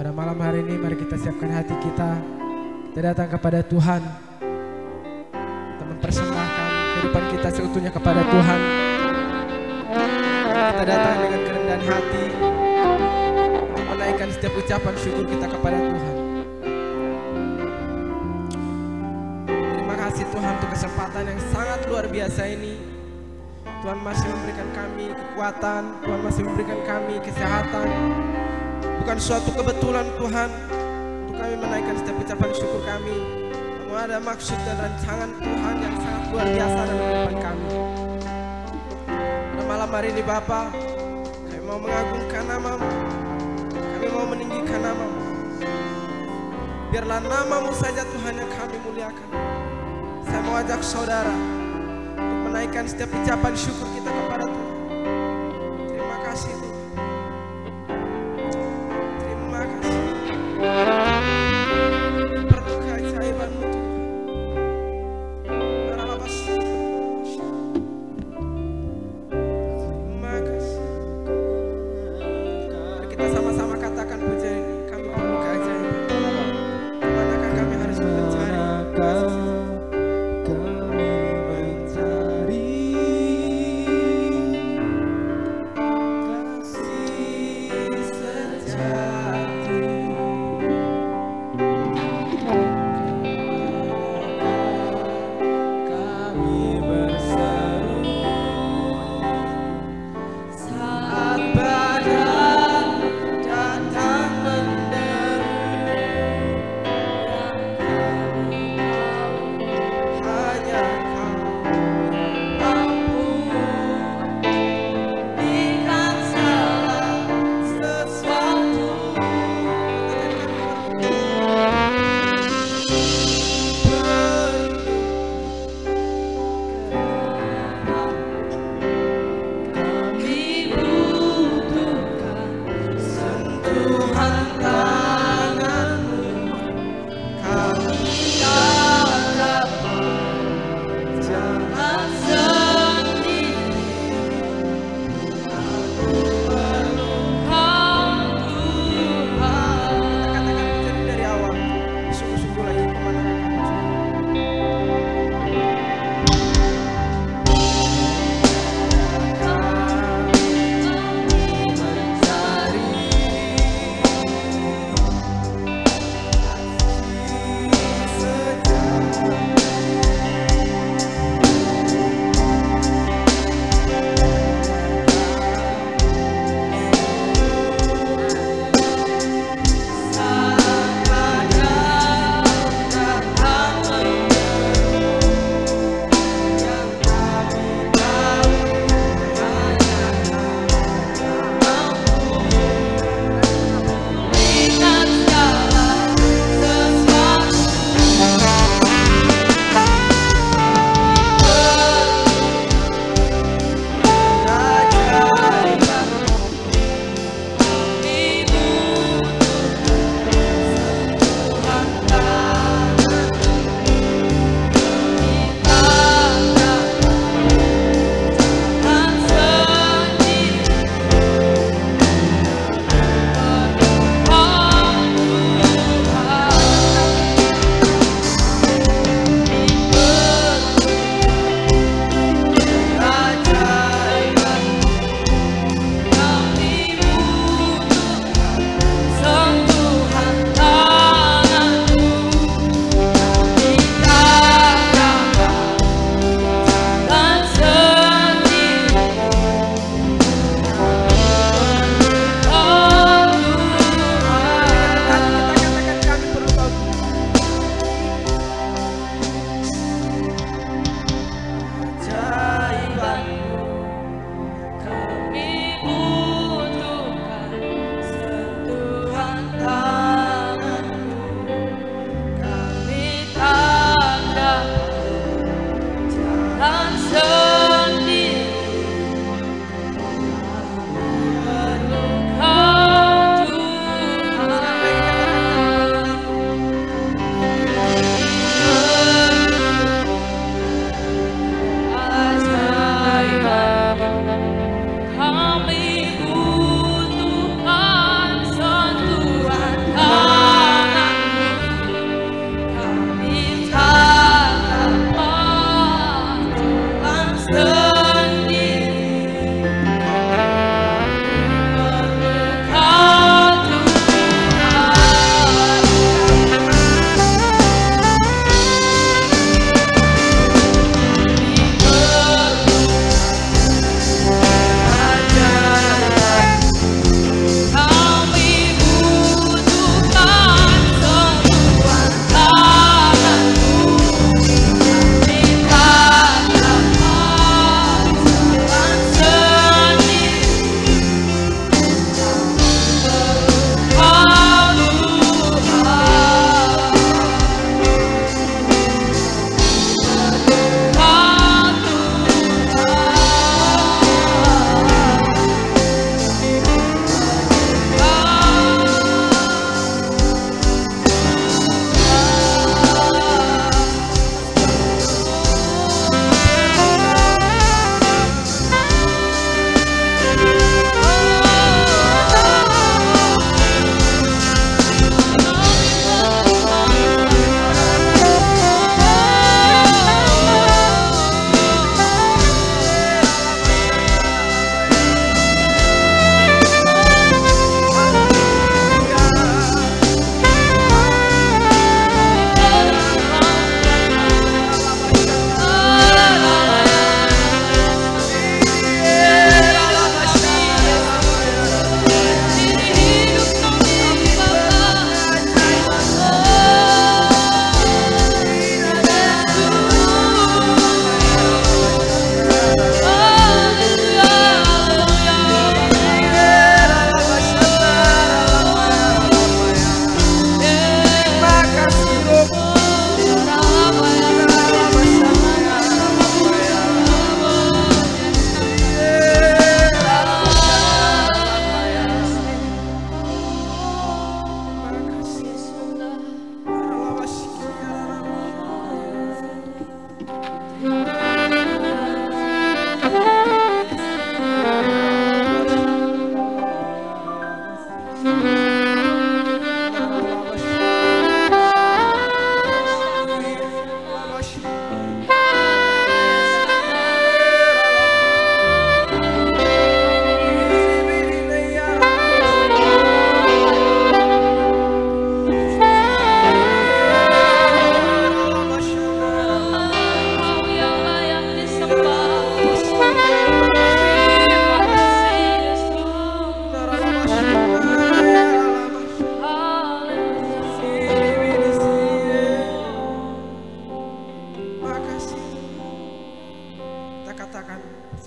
Pada malam hari ini mari kita siapkan hati kita. Kita datang kepada Tuhan. Kita mempersembahkan kehidupan kita seutuhnya kepada Tuhan. Kita datang dengan kerendahan hati untuk menaikkan setiap ucapan syukur kita kepada Tuhan. Terima kasih Tuhan untuk kesempatan yang sangat luar biasa ini. Tuhan masih memberikan kami kekuatan, Tuhan masih memberikan kami kesehatan. Bukan suatu kebetulan Tuhan untuk kami menaikkan setiap ucapan syukur kami. Namun ada maksud dan rancangan Tuhan yang sangat luar biasa dalam kehidupan kami. Pada malam hari ini Bapa, kami mau mengagungkan nama-Mu, kami mau meninggikan nama-Mu. Biarlah nama-Mu saja Tuhan yang kami muliakan. Saya mau ajak saudara untuk menaikkan setiap ucapan syukur kita kepada Tuhan. Terima kasih Tuhan. Terima kasih. Perlu keajaiban-Mu Tuhan. Terima kasih. Mari kita sama-sama katakan pujian ini. Kami perlu keajaiban. Kemanakah kami harus mencari?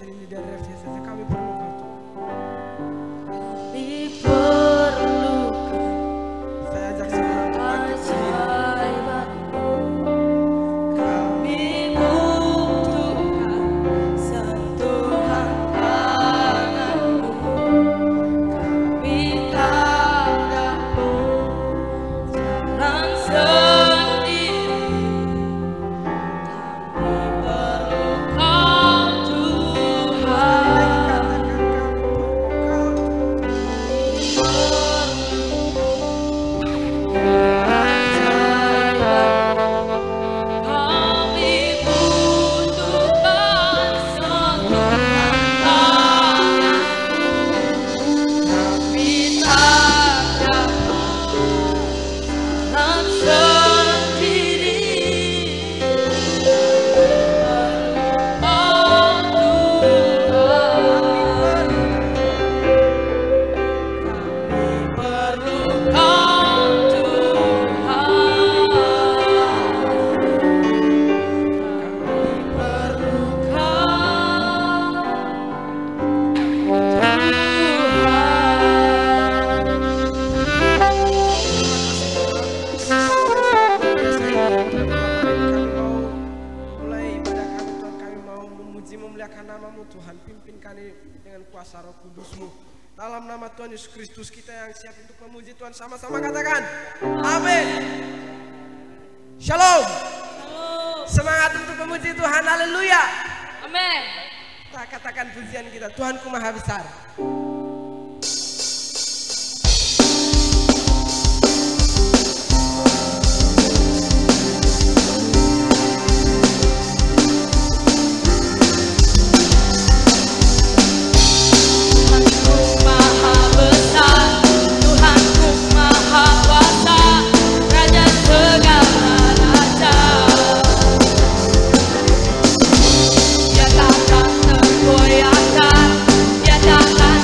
kebaikan ini dari refleksi kami perlu Kau Tuhan. Saya ajak semua untuk bangkit berdiri. Kami butuhkan sentuhan tangan-Mu. Kami tak dapat jalan sendiri. Kami perlu Kau Tuhan. Kami butuhkan sentuhan tangan-Mu. Kami tak dapat jalan sendiri. Kau Tuhan. Kami perlu Kau Tuhan. Mulai ibadah kami Tuhan, kami mau memuji memuliakan nama-Mu Tuhan. Pimpin kami dengan kuasa Roh Kudus-Mu. Dalam nama Tuhan Yesus Kristus kita yang siap untuk memuji Tuhan, sama-sama katakan amin. Shalom. Semangat untuk memuji Tuhan, haleluya. Amin. Kita katakan pujian kita, Tuhanku Maha Besar. Tuhanku Maha Besar, Tuhanku Maha Kuasa, Raja segala raja. Dia takkan tergoyahkan, Dia takkan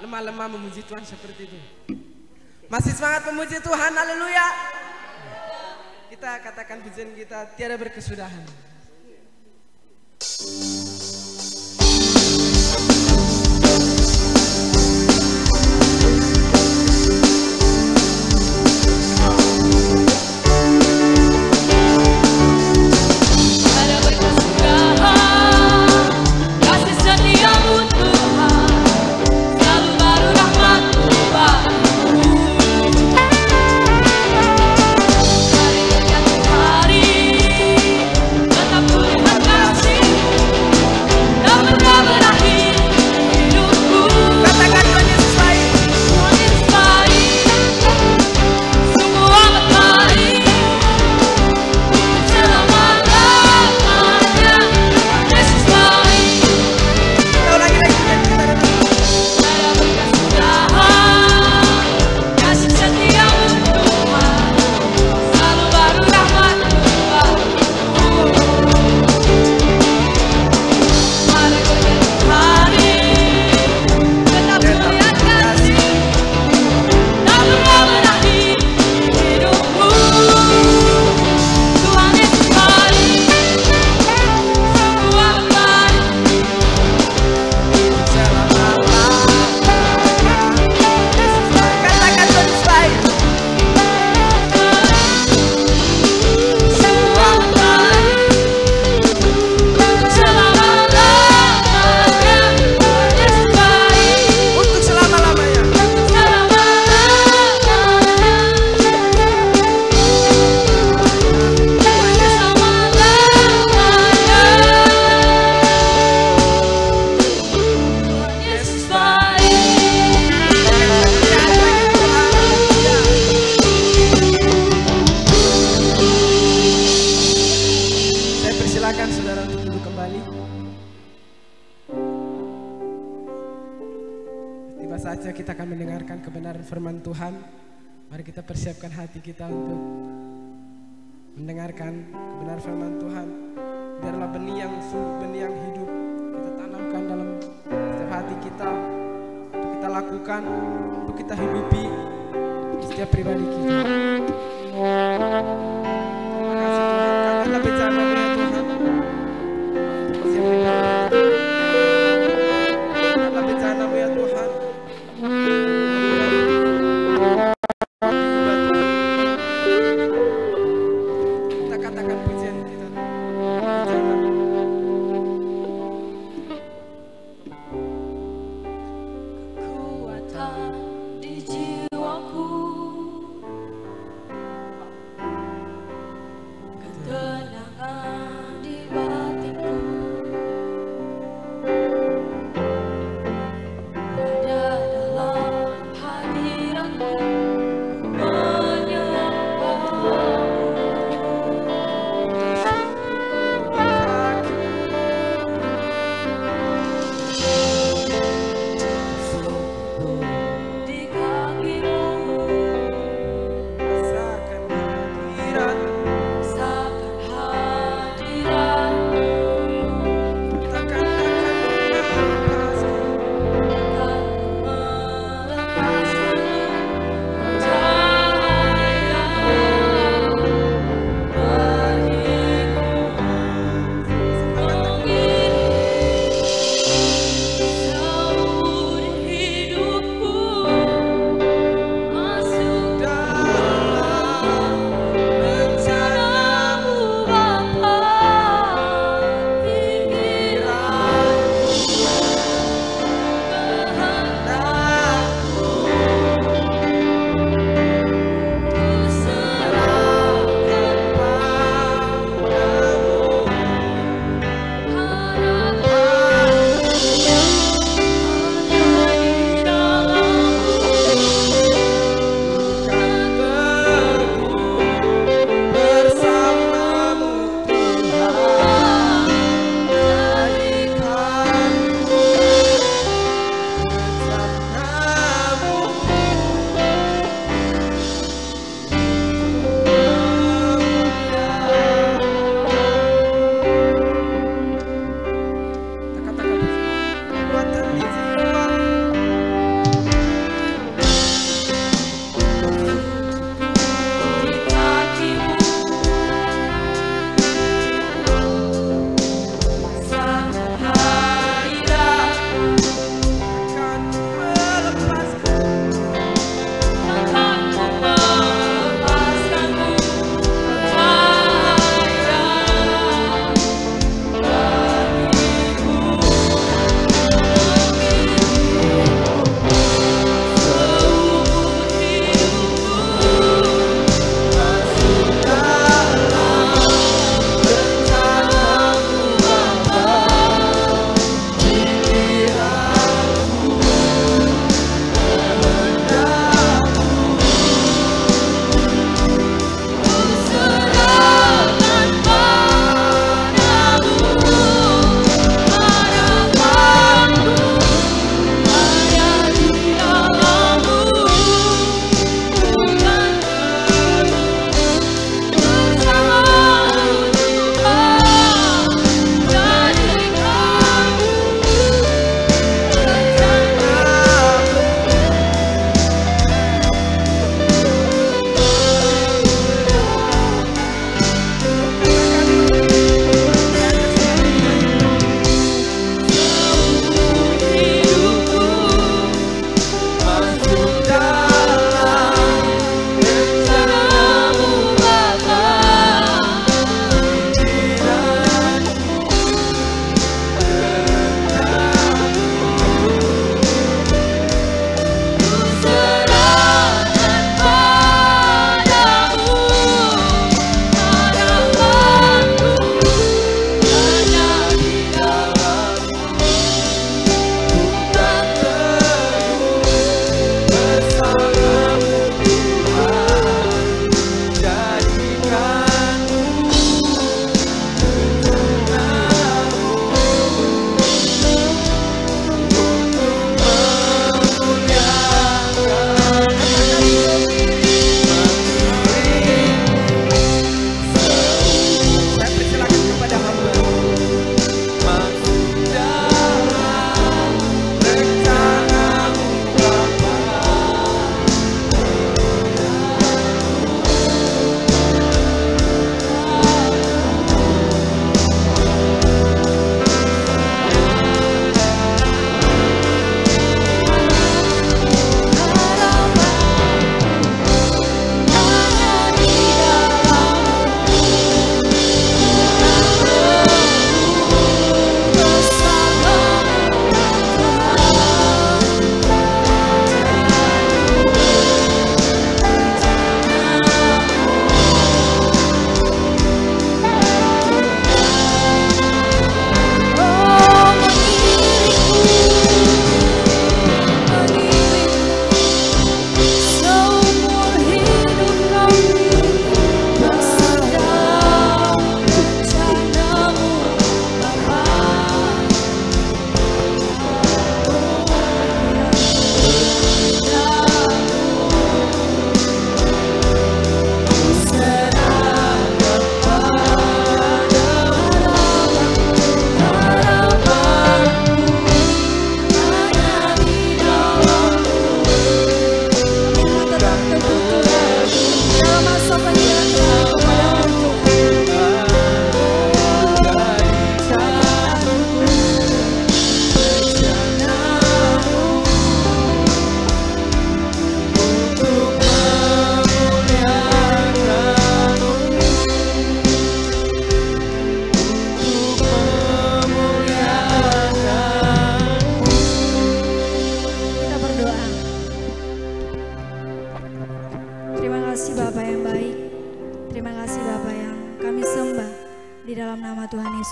lemah-lemah memuji Tuhan seperti itu? Masih semangat memuji Tuhan, haleluya. Kita katakan pujian kita tiada berkesudahan. Saatnya kita akan mendengarkan kebenaran firman Tuhan. Mari kita persiapkan hati kita untuk mendengarkan kebenaran firman Tuhan. Biarlah benih yang sungguh, benih yang hidup kita tanamkan dalam setiap hati kita, untuk kita lakukan, untuk kita hidupi di setiap pribadi kita. Terima kasih Tuhan, kami telah bicara ya Tuhan. Telah bicara ya Tuhan. Kita katakan pujian kita. Kekuatan di jiwaku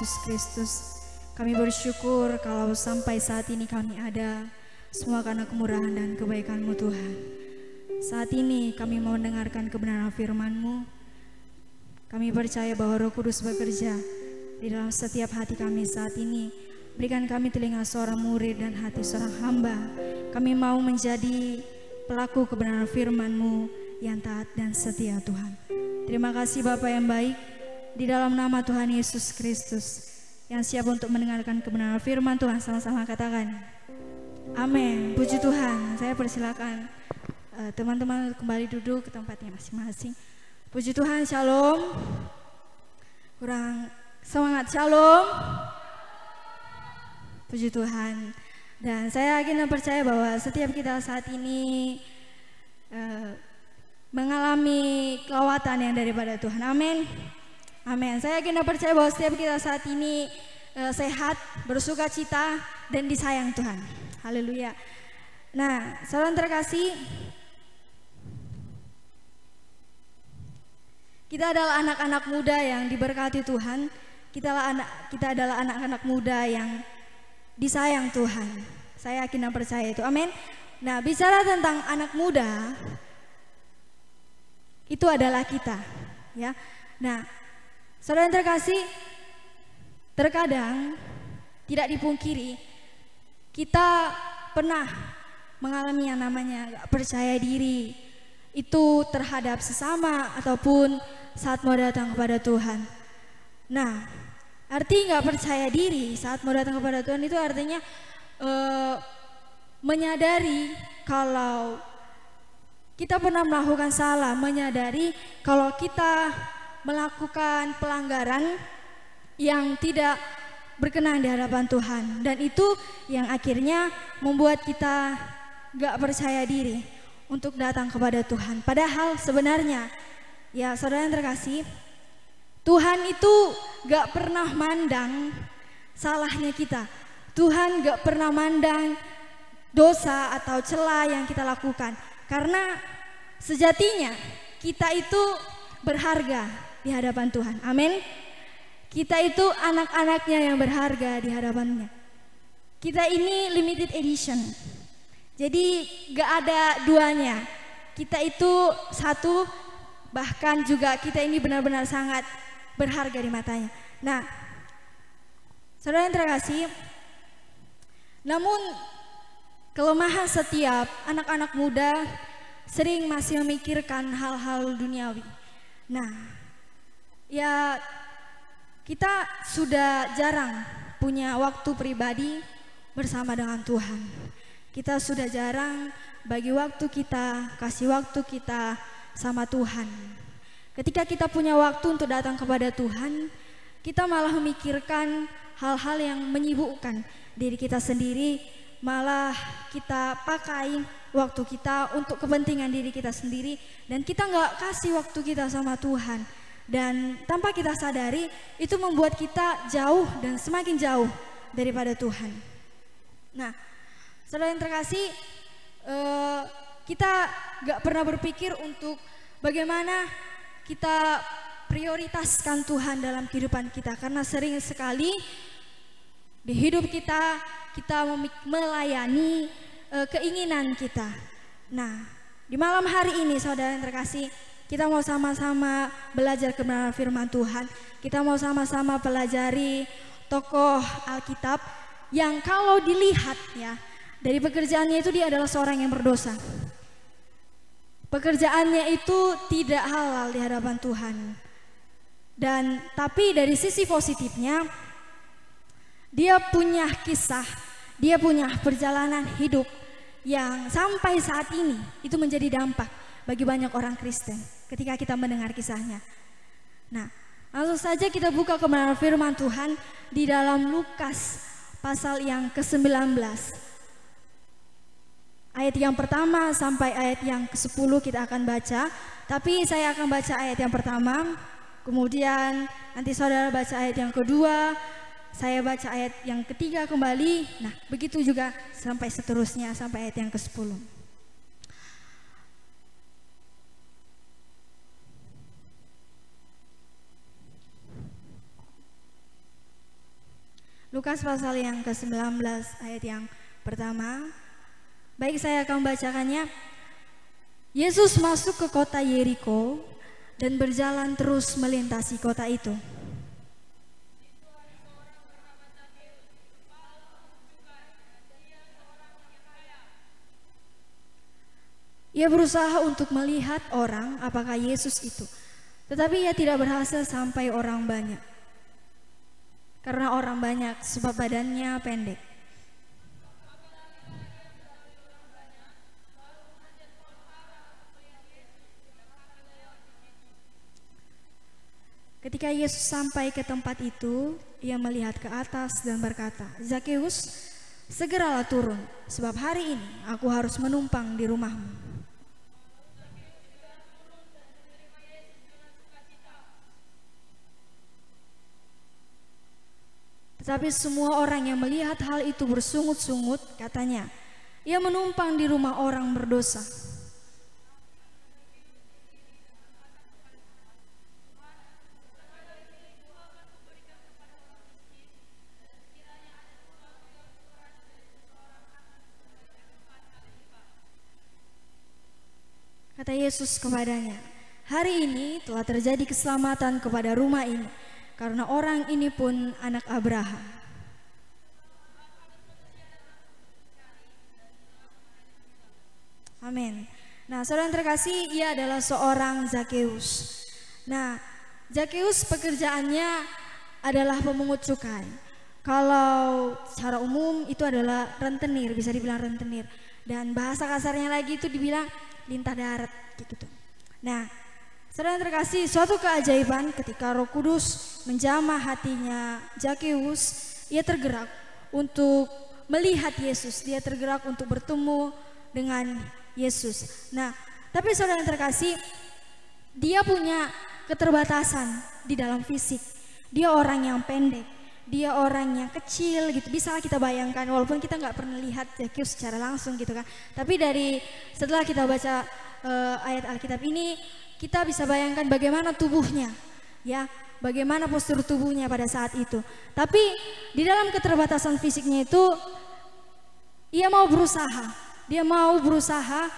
Yesus Kristus. Kami bersyukur kalau sampai saat ini kami ada, semua karena kemurahan dan kebaikan-Mu Tuhan. Saat ini kami mau mendengarkan kebenaran firman-Mu. Kami percaya bahwa Roh Kudus bekerja di dalam setiap hati kami saat ini. Berikan kami telinga seorang murid dan hati seorang hamba. Kami mau menjadi pelaku kebenaran firman-Mu yang taat dan setia Tuhan. Terima kasih Bapa yang baik, di dalam nama Tuhan Yesus Kristus yang siap untuk mendengarkan kebenaran firman Tuhan, sama-sama katakan amin. Puji Tuhan. Saya persilakan teman-teman kembali duduk ke tempatnya masing-masing. Puji Tuhan. Shalom. Kurang semangat. Shalom. Puji Tuhan. Dan saya yakin dan percaya bahwa setiap kita saat ini mengalami kelawatan yang daripada Tuhan. Amin. Amin. Saya yakin dan percaya bahwa setiap kita saat ini sehat, bersuka cita, dan disayang Tuhan. Haleluya. Nah, saudara terkasih, kita adalah anak-anak muda yang diberkati Tuhan. Kita adalah anak-anak muda yang disayang Tuhan. Saya yakin dan percaya itu. Amin. Nah, bicara tentang anak muda, itu adalah kita, ya. Nah, saudara yang terkasih, terkadang tidak dipungkiri kita pernah mengalami yang namanya gak percaya diri, itu terhadap sesama ataupun saat mau datang kepada Tuhan. Nah, arti gak percaya diri saat mau datang kepada Tuhan itu artinya menyadari kalau kita pernah melakukan salah, menyadari kalau kita melakukan pelanggaran yang tidak berkenan di hadapan Tuhan, dan itu yang akhirnya membuat kita gak percaya diri untuk datang kepada Tuhan. Padahal sebenarnya, ya saudara yang terkasih, Tuhan itu gak pernah mandang salahnya kita. Tuhan gak pernah mandang dosa atau celah yang kita lakukan, karena sejatinya kita itu berharga di hadapan Tuhan. Amin. Kita itu anak-anaknya yang berharga di hadapannya. Kita ini limited edition, jadi gak ada duanya. Kita itu satu, bahkan juga kita ini benar-benar sangat berharga di matanya. Nah, saudara yang terkasih, namun kelemahan setiap anak-anak muda sering masih memikirkan hal-hal duniawi. Nah, ya kita sudah jarang punya waktu pribadi bersama dengan Tuhan. Kita sudah jarang bagi waktu kita, kasih waktu kita sama Tuhan. Ketika kita punya waktu untuk datang kepada Tuhan, kita malah memikirkan hal-hal yang menyibukkan diri kita sendiri. Malah kita pakai waktu kita untuk kepentingan diri kita sendiri, dan kita nggak kasih waktu kita sama Tuhan. Dan tanpa kita sadari, itu membuat kita jauh dan semakin jauh daripada Tuhan. Nah, saudara yang terkasih, kita gak pernah berpikir untuk bagaimana kita prioritaskan Tuhan dalam kehidupan kita. Karena sering sekali di hidup kita, kita melayani keinginan kita. Nah, di malam hari ini saudara yang terkasih, kita mau sama-sama belajar kebenaran firman Tuhan. Kita mau sama-sama pelajari tokoh Alkitab yang kalau dilihat ya, dari pekerjaannya itu dia adalah seorang yang berdosa. Pekerjaannya itu tidak halal di hadapan Tuhan. Dan tapi dari sisi positifnya, dia punya kisah, dia punya perjalanan hidup yang sampai saat ini itu menjadi dampak bagi banyak orang Kristen ketika kita mendengar kisahnya. Nah, langsung saja kita buka kebenaran firman Tuhan di dalam Lukas pasal yang ke-19. Ayat yang pertama sampai ayat yang ke-10 kita akan baca. Tapi saya akan baca ayat yang pertama, kemudian nanti saudara baca ayat yang kedua, saya baca ayat yang ketiga kembali. Nah, begitu juga sampai seterusnya sampai ayat yang ke-10. Lukas pasal yang ke-19 ayat yang pertama. Baik, saya akan membacakannya. Yesus masuk ke kota Yeriko dan berjalan terus melintasi kota itu. Ia berusaha untuk melihat orang apakah Yesus itu, tetapi ia tidak berhasil sampai orang banyak. Karena orang banyak sebab badannya pendek. Ketika Yesus sampai ke tempat itu, ia melihat ke atas dan berkata, "Zakeus, segeralah turun, sebab hari ini aku harus menumpang di rumahmu." Tetapi semua orang yang melihat hal itu bersungut-sungut, katanya, "Ia menumpang di rumah orang berdosa." Kata Yesus kepadanya, "Hari ini telah terjadi keselamatan kepada rumah ini, karena orang ini pun anak Abraham." Amin. Nah, saudara yang terkasih, ia adalah seorang Zakeus. Nah, Zakeus pekerjaannya adalah pemungut cukai. Kalau secara umum itu adalah rentenir, bisa dibilang rentenir. Dan bahasa kasarnya lagi itu dibilang lintah darat gitu. Nah, saudara yang terkasih, suatu keajaiban ketika Roh Kudus menjamah hatinya Zakeus, ia tergerak untuk melihat Yesus, dia tergerak untuk bertemu dengan Yesus. Nah, tapi saudara yang terkasih, dia punya keterbatasan di dalam fisik. Dia orang yang pendek, dia orang yang kecil gitu. Bisa kita bayangkan, walaupun kita nggak pernah lihat Zakeus secara langsung gitu kan. Tapi setelah kita baca ayat Alkitab ini, kita bisa bayangkan bagaimana tubuhnya, ya, bagaimana postur tubuhnya pada saat itu. Tapi di dalam keterbatasan fisiknya itu, ia mau berusaha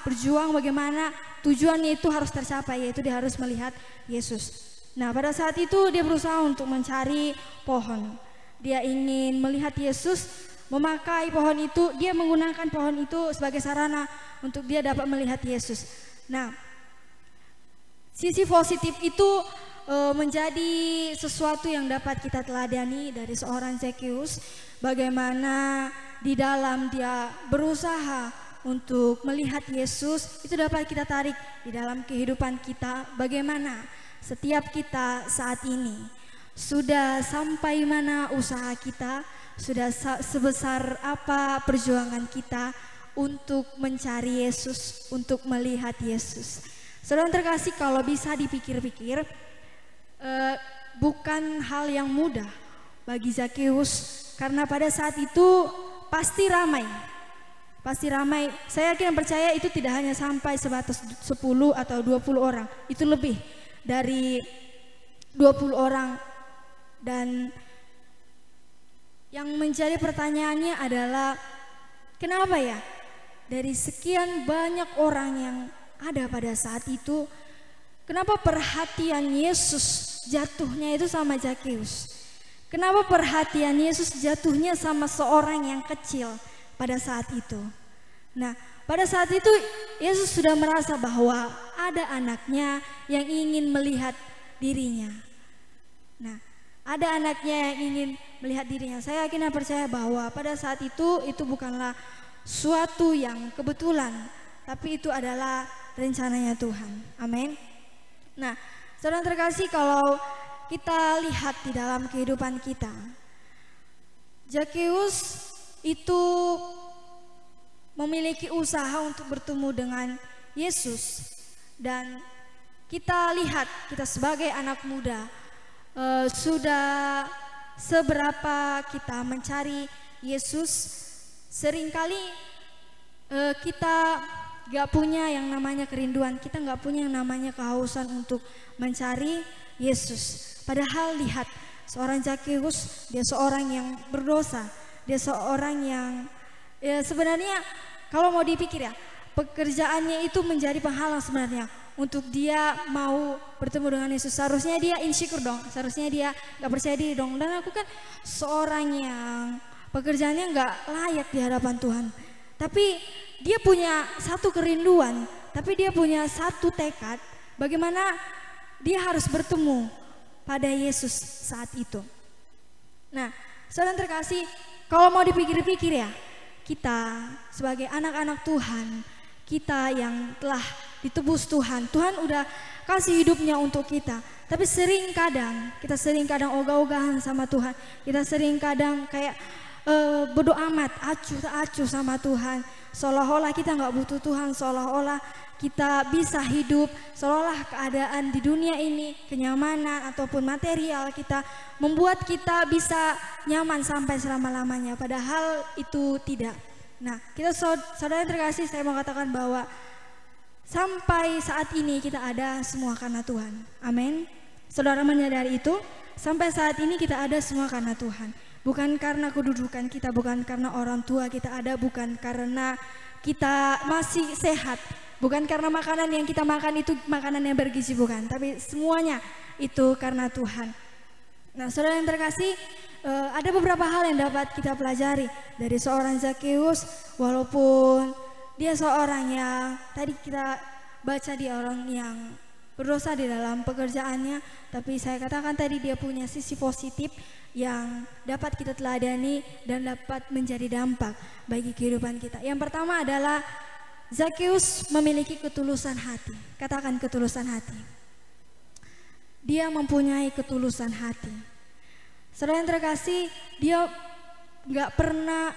berjuang bagaimana tujuannya itu harus tercapai, yaitu dia harus melihat Yesus. Nah, pada saat itu dia berusaha untuk mencari pohon. Dia ingin melihat Yesus, memakai pohon itu, dia menggunakan pohon itu sebagai sarana untuk dia dapat melihat Yesus. Nah, sisi positif itu menjadi sesuatu yang dapat kita teladani dari seorang Zakeus, bagaimana di dalam dia berusaha untuk melihat Yesus, itu dapat kita tarik di dalam kehidupan kita. Bagaimana setiap kita saat ini, sudah sampai mana usaha kita, sudah sebesar apa perjuangan kita untuk mencari Yesus, untuk melihat Yesus. Saudara terkasih, kalau bisa dipikir-pikir, bukan hal yang mudah bagi Zakeus, karena pada saat itu pasti ramai. Saya yakin percaya itu tidak hanya sampai sebatas 10 atau 20 orang, itu lebih dari 20 orang. Dan yang menjadi pertanyaannya adalah, kenapa ya dari sekian banyak orang yang ada pada saat itu, kenapa perhatian Yesus jatuhnya itu sama Zakeus? Kenapa perhatian Yesus jatuhnya sama seorang yang kecil pada saat itu? Nah, pada saat itu Yesus sudah merasa bahwa ada anaknya yang ingin melihat dirinya. Nah, ada anaknya yang ingin melihat dirinya. Saya yakin dan percaya bahwa pada saat itu bukanlah suatu yang kebetulan, tapi itu adalah rencananya Tuhan. Amin. Nah, saudara terkasih, kalau kita lihat di dalam kehidupan kita, Zakeus itu memiliki usaha untuk bertemu dengan Yesus. Dan kita lihat, kita sebagai anak muda, sudah seberapa kita mencari Yesus. Seringkali kita gak punya yang namanya kerinduan, kita gak punya yang namanya kehausan untuk mencari Yesus. Padahal lihat, Seorang Zakheus, dia seorang yang berdosa. Dia seorang yang ya sebenarnya kalau mau dipikir ya, pekerjaannya itu menjadi penghalang sebenarnya untuk dia mau bertemu dengan Yesus. Seharusnya dia insecure dong, seharusnya dia gak percaya diri dong. Dan aku kan seorang yang pekerjaannya gak layak di hadapan Tuhan. Tapi dia punya satu kerinduan, tapi dia punya satu tekad bagaimana dia harus bertemu pada Yesus saat itu. Nah, saudara terkasih, kalau mau dipikir-pikir ya, kita sebagai anak-anak Tuhan, kita yang telah ditebus Tuhan, Tuhan udah kasih hidupnya untuk kita. Tapi kita sering kadang ogah-ogahan sama Tuhan. Kita sering kadang kayak bodo amat, acuh sama Tuhan. Seolah-olah kita nggak butuh Tuhan, seolah-olah kita bisa hidup, seolah-olah keadaan di dunia ini, kenyamanan ataupun material kita membuat kita bisa nyaman sampai selama-lamanya. Padahal itu tidak. Nah, kita saudara terkasih, saya mau katakan bahwa sampai saat ini kita ada semua karena Tuhan. Amin. Saudara menyadari itu? Sampai saat ini kita ada semua karena Tuhan. Bukan karena kedudukan kita, bukan karena orang tua kita ada, bukan karena kita masih sehat, bukan karena makanan yang kita makan itu makanan yang bergizi, bukan. Tapi semuanya itu karena Tuhan. Nah, saudara yang terkasih, ada beberapa hal yang dapat kita pelajari dari seorang Zakheus. Walaupun dia seorang yang tadi kita baca, dia orang yang berdosa di dalam pekerjaannya, tapi saya katakan tadi dia punya sisi positif yang dapat kita teladani dan dapat menjadi dampak bagi kehidupan kita. Yang pertama adalah Zakheus memiliki ketulusan hati. Katakan ketulusan hati. Dia mempunyai ketulusan hati. Saudara yang terkasih, dia nggak pernah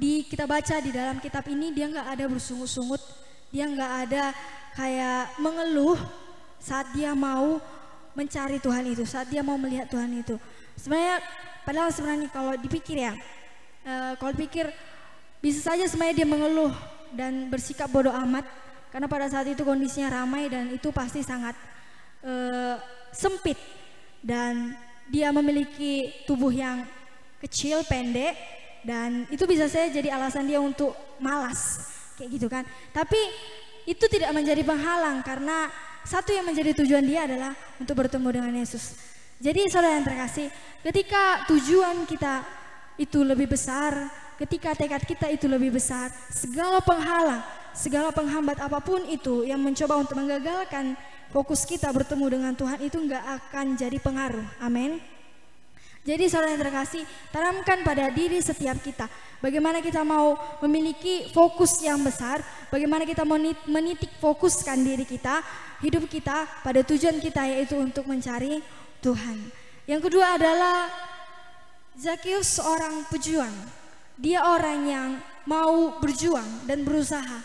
kita baca di dalam kitab ini, dia nggak ada bersungut-sungut, dia nggak ada kayak mengeluh saat dia mau mencari Tuhan itu, saat dia mau melihat Tuhan itu. Padahal sebenarnya kalau dipikir ya, kalau dipikir bisa saja sebenarnya dia mengeluh dan bersikap bodoh amat, karena pada saat itu kondisinya ramai dan itu pasti sangat sempit, dan dia memiliki tubuh yang kecil, pendek, dan itu bisa saja jadi alasan dia untuk malas kayak gitu kan. Tapi itu tidak menjadi penghalang, karena satu yang menjadi tujuan dia adalah untuk bertemu dengan Yesus. Jadi saudara yang terkasih, ketika tujuan kita itu lebih besar, ketika tekad kita itu lebih besar, segala penghalang, segala penghambat apapun itu yang mencoba untuk menggagalkan fokus kita bertemu dengan Tuhan itu nggak akan jadi pengaruh. Amin. Jadi saudara yang terkasih, tanamkan pada diri setiap kita bagaimana kita mau memiliki fokus yang besar, bagaimana kita menitik fokuskan diri kita, hidup kita pada tujuan kita, yaitu untuk mencari Tuhan. Yang kedua adalah Zakheus seorang pejuang. Dia orang yang mau berjuang dan berusaha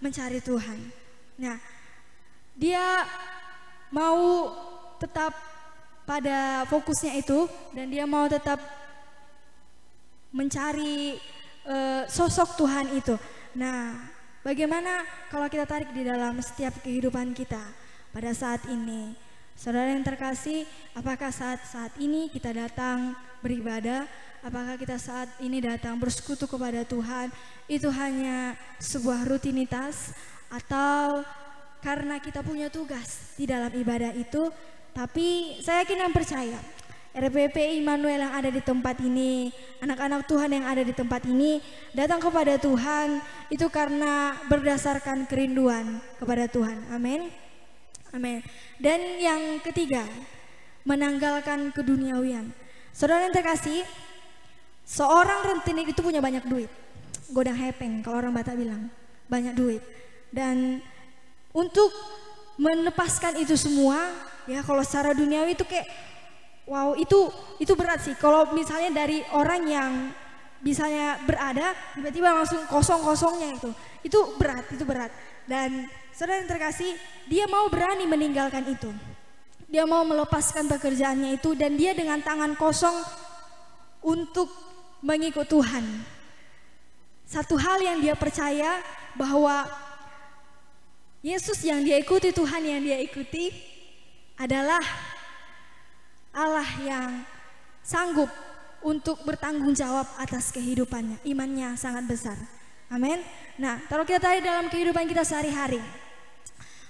mencari Tuhan. Nah, dia mau tetap pada fokusnya itu, dan dia mau tetap mencari sosok Tuhan itu. Nah, bagaimana kalau kita tarik di dalam setiap kehidupan kita pada saat ini? Saudara yang terkasih, apakah saat ini kita datang beribadah? Apakah kita saat ini datang bersekutu kepada Tuhan itu hanya sebuah rutinitas, atau karena kita punya tugas di dalam ibadah itu? Tapi saya yakin dan percaya RPP Immanuel yang ada di tempat ini, anak-anak Tuhan yang ada di tempat ini datang kepada Tuhan itu karena berdasarkan kerinduan kepada Tuhan. Amin. Amin. Dan yang ketiga, menanggalkan keduniawian. Saudara yang terkasih, seorang rentenir itu punya banyak duit. Godang hepeng kalau orang Batak bilang, banyak duit. Dan untuk melepaskan itu semua, ya kalau secara duniawi itu kayak wow, itu berat sih. Kalau misalnya dari orang yang misalnya berada tiba-tiba langsung kosong-kosongnya itu berat. Dan saudara yang terkasih, dia mau berani meninggalkan itu. Dia mau melepaskan pekerjaannya itu, dan dia dengan tangan kosong untuk mengikut Tuhan. Satu hal yang dia percaya bahwa Yesus yang dia ikuti, Tuhan yang dia ikuti adalah Allah yang sanggup untuk bertanggung jawab atas kehidupannya. Imannya sangat besar. Amin. Nah, kalau kita tarik dalam kehidupan kita sehari-hari,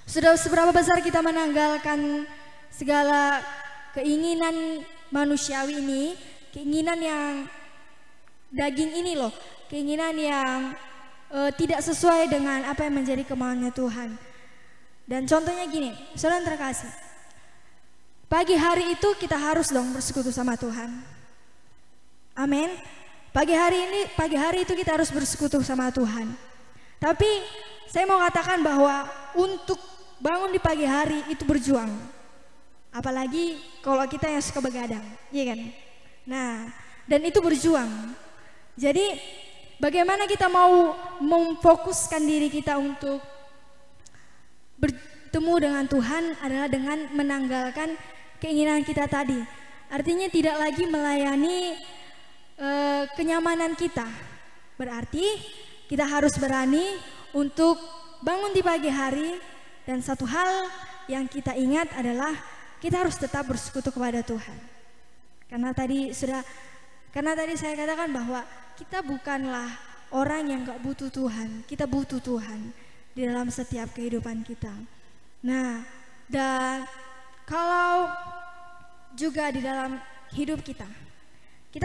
sudah seberapa besar kita menanggalkan segala keinginan manusiawi ini, keinginan yang daging ini loh, keinginan yang tidak sesuai dengan apa yang menjadi kemauannya Tuhan. Dan contohnya gini, saudara yang terkasih, pagi hari itu kita harus dong bersekutu sama Tuhan. Amin. Pagi hari itu kita harus bersekutu sama Tuhan. Tapi saya mau katakan bahwa untuk bangun di pagi hari itu berjuang. Apalagi kalau kita yang suka begadang, iya kan? Nah, dan itu berjuang. Jadi bagaimana kita mau memfokuskan diri kita untuk bertemu dengan Tuhan adalah dengan menanggalkan keinginan kita tadi. Artinya tidak lagi melayani kenyamanan kita. Berarti kita harus berani untuk bangun di pagi hari, dan satu hal yang kita ingat adalah kita harus tetap bersekutu kepada Tuhan. Karena tadi saya katakan bahwa kita bukanlah orang yang gak butuh Tuhan. Kita butuh Tuhan di dalam setiap kehidupan kita. Nah, dan kalau juga di dalam hidup kita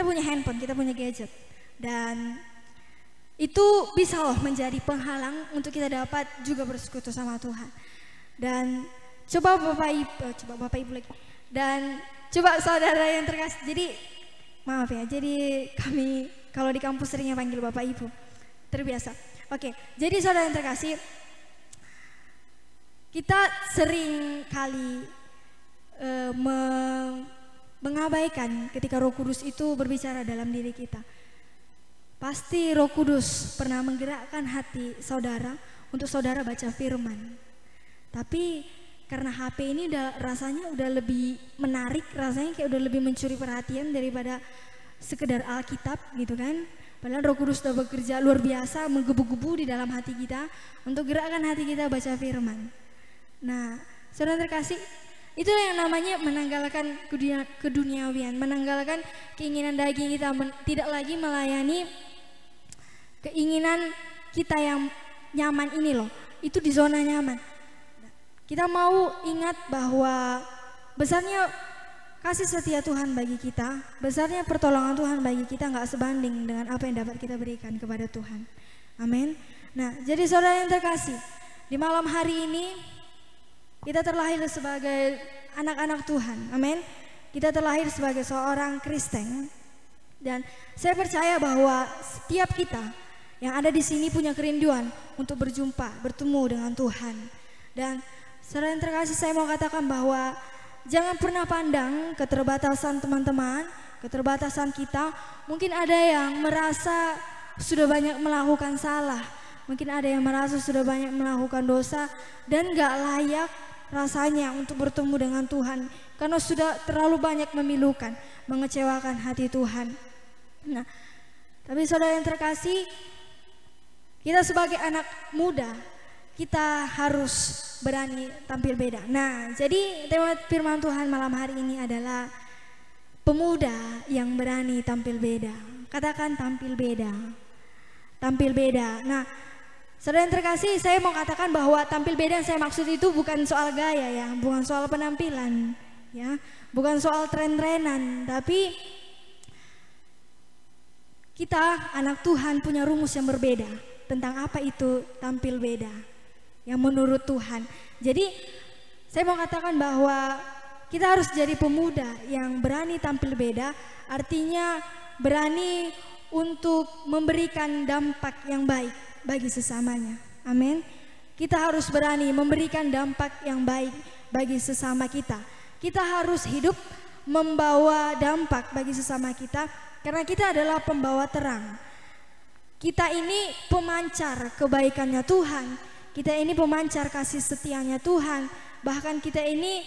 punya handphone, kita punya gadget, dan itu bisa loh menjadi penghalang untuk kita dapat juga bersekutu sama Tuhan. Dan coba Bapak Ibu lagi, dan coba saudara yang terkasih, jadi kami kalau di kampus seringnya panggil Bapak Ibu, terbiasa. Oke, jadi saudara yang terkasih, kita sering kali mengabaikan ketika Roh Kudus itu berbicara dalam diri kita. Pasti Roh Kudus pernah menggerakkan hati saudara untuk saudara baca firman. Tapi karena HP ini rasanya udah lebih menarik, rasanya kayak udah lebih mencuri perhatian daripada sekedar Alkitab gitu kan. Padahal Roh Kudus sudah bekerja luar biasa, menggebu-gebu di dalam hati kita untuk gerakkan hati kita baca firman. Nah, saudara terkasih, itulah yang namanya menanggalkan keduniawian, menanggalkan keinginan daging kita, tidak lagi melayani keinginan kita yang nyaman ini loh. Itu di zona nyaman. Kita mau ingat bahwa besarnya kasih setia Tuhan bagi kita, besarnya pertolongan Tuhan bagi kita nggak sebanding dengan apa yang dapat kita berikan kepada Tuhan. Amin. Nah, jadi saudara yang terkasih, di malam hari ini kita terlahir sebagai anak-anak Tuhan. Amin. Kita terlahir sebagai seorang Kristen. Dan saya percaya bahwa setiap kita yang ada di sini punya kerinduan untuk bertemu dengan Tuhan. Dan saudara yang terkasih, saya mau katakan bahwa jangan pernah pandang keterbatasan teman-teman, keterbatasan kita. Mungkin ada yang merasa sudah banyak melakukan salah, mungkin ada yang merasa sudah banyak melakukan dosa dan gak layak rasanya untuk bertemu dengan Tuhan karena sudah terlalu banyak memilukan, mengecewakan hati Tuhan. Nah, tapi saudara yang terkasih, kita sebagai anak muda, kita harus berani tampil beda. Nah, jadi tema firman Tuhan malam hari ini adalah pemuda yang berani tampil beda. Katakan tampil beda. Tampil beda. Nah, saudara yang terkasih, saya mau katakan bahwa tampil beda yang saya maksud itu bukan soal gaya ya, bukan soal penampilan ya, bukan soal tren-trenan, tapi kita anak Tuhan punya rumus yang berbeda tentang apa itu tampil beda yang menurut Tuhan. Jadi saya mau katakan bahwa kita harus jadi pemuda yang berani tampil beda, artinya berani untuk memberikan dampak yang baik bagi sesamanya. Amin. Kita harus berani memberikan dampak yang baik bagi sesama kita. Kita harus hidup membawa dampak bagi sesama kita karena kita adalah pembawa terang. Kita ini pemancar kebaikannya Tuhan. Kita ini pemancar kasih setianya Tuhan. Bahkan kita ini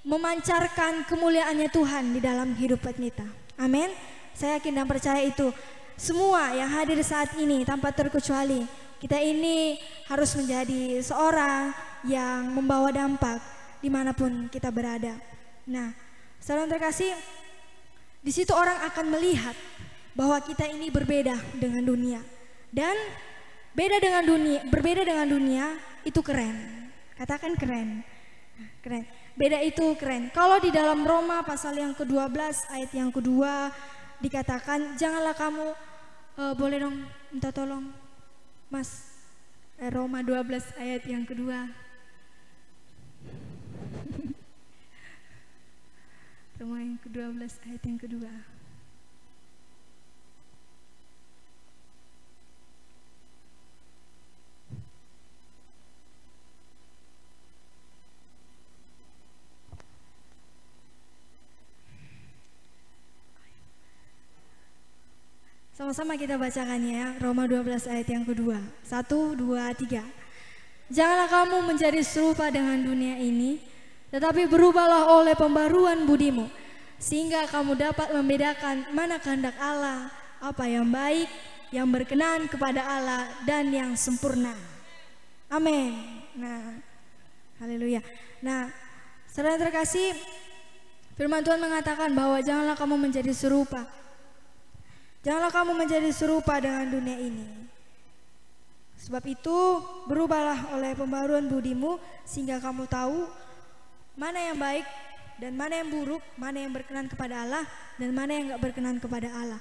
memancarkan kemuliaannya Tuhan di dalam hidup kita. Amin. Saya yakin dan percaya itu. Semua yang hadir saat ini tanpa terkecuali, kita ini harus menjadi seorang yang membawa dampak dimanapun kita berada. Nah, saudara terkasih, Di situ orang akan melihat bahwa kita ini berbeda dengan dunia. Dan berbeda dengan dunia itu keren. Katakan keren. Keren. Beda itu keren. Kalau di dalam Roma pasal yang ke-12 ayat yang kedua dikatakan, janganlah kamu boleh dong minta tolong Mas. Roma 12 ayat yang kedua. Roma yang ke-12 ayat yang kedua. Sama-sama kita bacakan ya, Roma 12 ayat yang kedua. 1, 2, 3. Janganlah kamu menjadi serupa dengan dunia ini, tetapi berubahlah oleh pembaruan budimu, sehingga kamu dapat membedakan mana kehendak Allah, apa yang baik, yang berkenan kepada Allah, dan yang sempurna. Amin. Nah, haleluya. Nah, saudara terkasih, firman Tuhan mengatakan bahwa janganlah kamu menjadi serupa. Janganlah kamu menjadi serupa dengan dunia ini. Sebab itu berubahlah oleh pembaruan budimu, sehingga kamu tahu mana yang baik dan mana yang buruk, mana yang berkenan kepada Allah dan mana yang gak berkenan kepada Allah.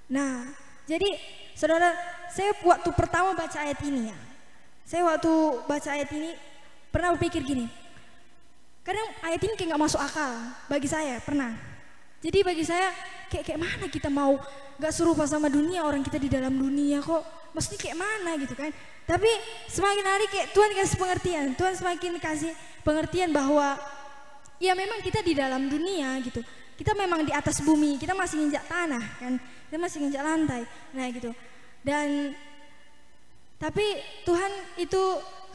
Nah, jadi saudara, saya waktu pertama baca ayat ini ya, saya waktu baca ayat ini pernah berpikir gini, kadang ayat ini kayak gak masuk akal bagi saya, pernah. Jadi bagi saya kayak mana kita mau gak serupa sama dunia, orang kita di dalam dunia kok, maksudnya kayak mana gitu kan. Tapi semakin hari kayak Tuhan kasih pengertian, Tuhan semakin kasih pengertian bahwa ya memang kita di dalam dunia gitu, kita memang di atas bumi, kita masih nginjak tanah kan, kita masih nginjak lantai, nah gitu. Dan tapi Tuhan itu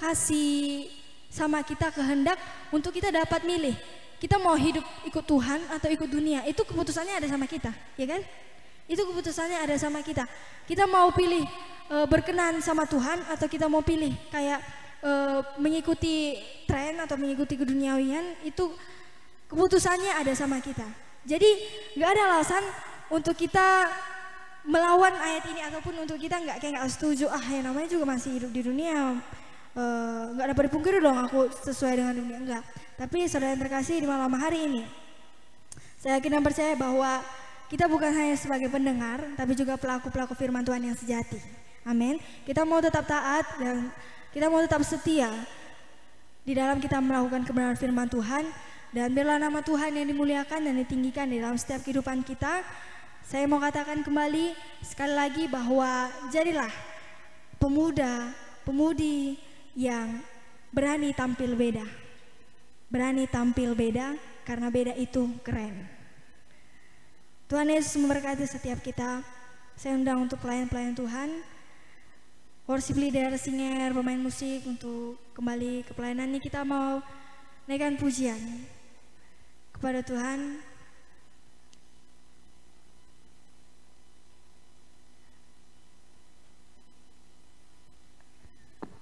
kasih sama kita kehendak untuk kita dapat milih, kita mau hidup ikut Tuhan atau ikut dunia. Itu keputusannya ada sama kita, ya kan? Itu keputusannya ada sama kita. Kita mau pilih berkenan sama Tuhan atau kita mau pilih kayak mengikuti tren atau mengikuti keduniawian. Itu keputusannya ada sama kita. Jadi nggak ada alasan untuk kita melawan ayat ini ataupun untuk kita nggak setuju. Ya namanya juga masih hidup di dunia. Nggak dapat dipungkiri dong aku sesuai dengan dunia, enggak. Tapi saudara yang terkasih, di malam hari ini saya yakin dan percaya bahwa kita bukan hanya sebagai pendengar, tapi juga pelaku-pelaku firman Tuhan yang sejati. Amin. Kita mau tetap taat dan kita mau tetap setia di dalam kita melakukan kebenaran firman Tuhan, dan biarlah nama Tuhan yang dimuliakan dan ditinggikan di dalam setiap kehidupan kita. Saya mau katakan kembali sekali lagi bahwa jadilah pemuda, pemudi yang berani tampil beda. Berani tampil beda, karena beda itu keren. Tuhan Yesus memberkati setiap kita. Saya undang untuk pelayan-pelayan Tuhan, worship leader, singer, pemain musik untuk kembali ke pelayanan ini. Kita mau naikkan pujian kepada Tuhan.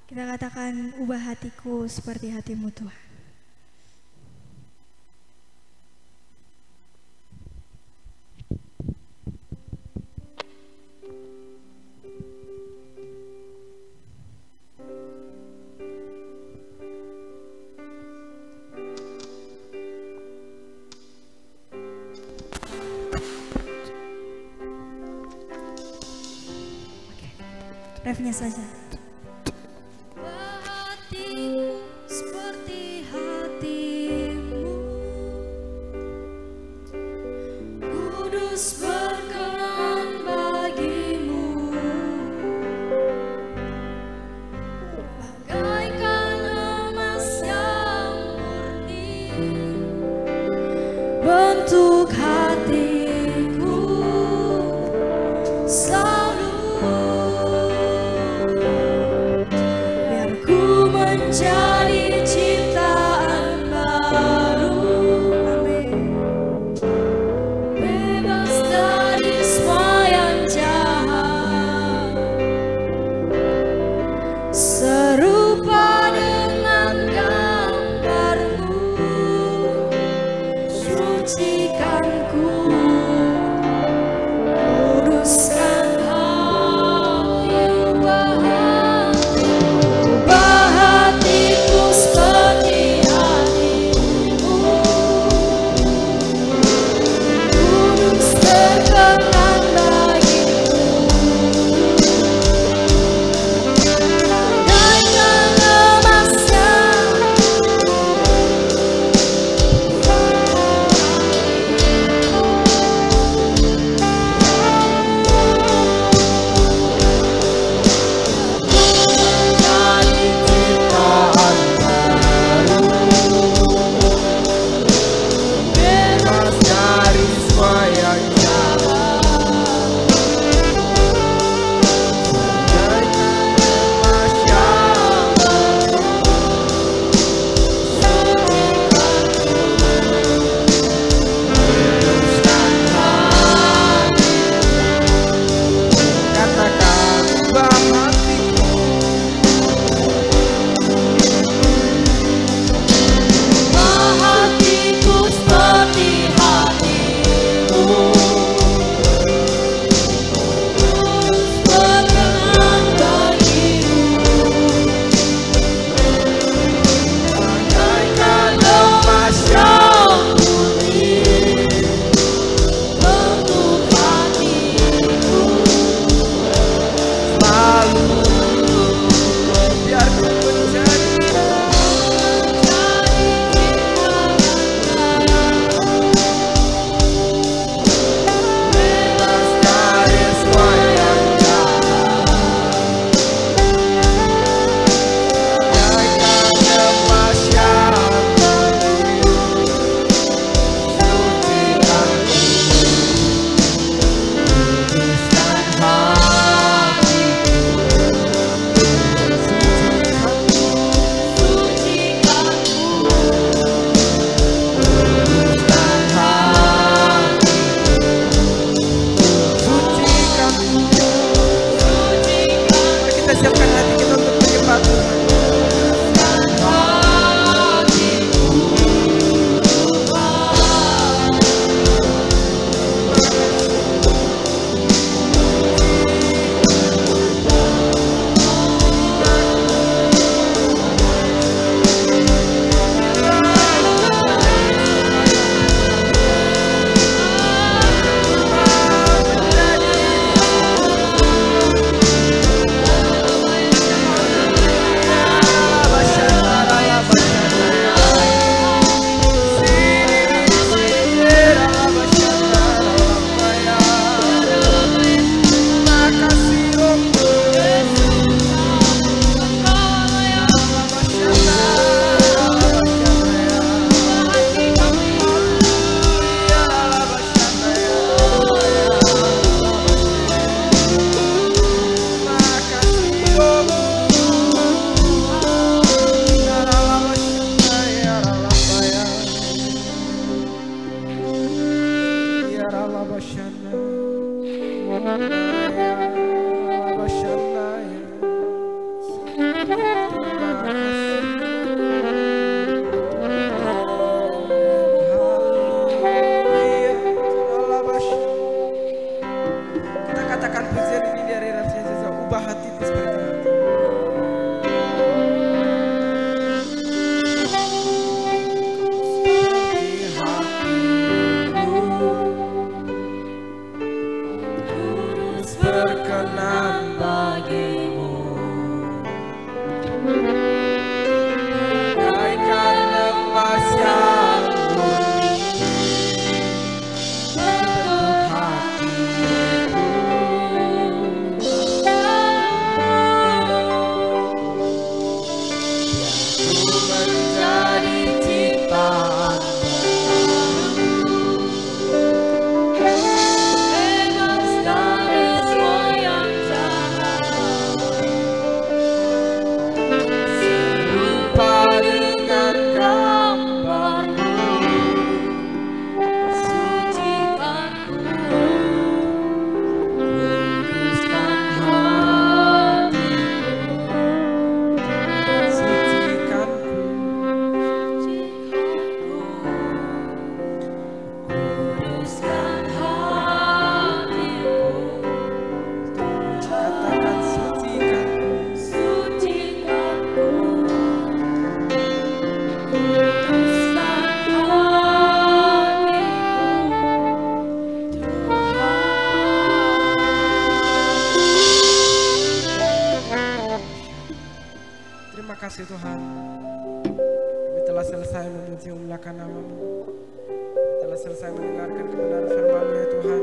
Kita katakan, ubah hatiku seperti hatimu Tuhan. Refnya saja. Hatiku seperti hatimu, kudus berkenan bagimu, bagaikan emas yang murni, bentuk hatiku selalu kasih Tuhan, kami telah selesai memuji memuliakan nama-Mu. Kami telah selesai mendengarkan kebenaran firman-Mu ya Tuhan.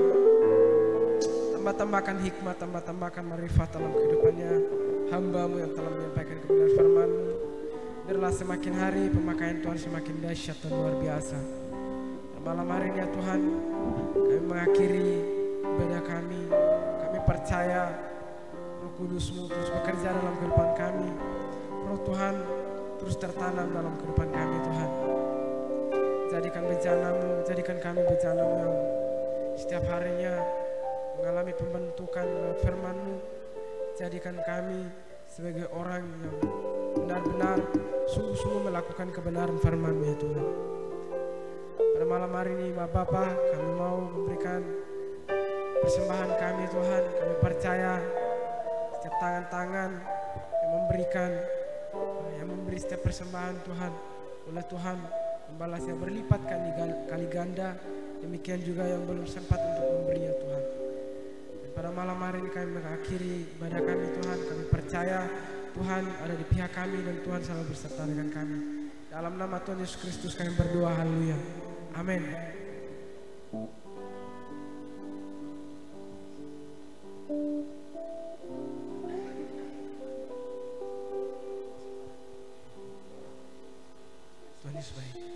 Tambah-tambahkan hikmat, tambah-tambahkan marifat dalam kehidupannya hamba-Mu yang telah menyampaikan kebenaran firman-Mu. Biarlah semakin hari pemakaian Tuhan semakin dahsyat dan luar biasa. Dan malam hari ini ya Tuhan, kami mengakhiri ibadah kami. Kami percaya Roh Kudus-Mu terus bekerja dalam kehidupan kami. Roh Tuhan terus tertanam dalam kehidupan kami Tuhan. Jadikan bejana-Mu, jadikan kami bejana-Mu yang setiap harinya mengalami pembentukan firman-Mu. jadikan kami sebagai orang yang benar-benar sungguh-sungguh melakukan kebenaran firman-Mu ya Tuhan. Pada malam hari ini Bapak, kami mau memberikan persembahan kami Tuhan. Kami percaya setiap tangan-tangan yang memberi setiap persembahan Tuhan, oleh Tuhan membalasnya berlipat kali ganda. Demikian juga yang belum sempat untuk memberi ya Tuhan. Dan pada malam hari ini kami mengakhiri ibadah kami Tuhan. Kami percaya Tuhan ada di pihak kami dan Tuhan selalu berserta dengan kami. Dalam nama Tuhan Yesus Kristus kami berdoa, haleluya. Amin. Tuhan Yesus baik.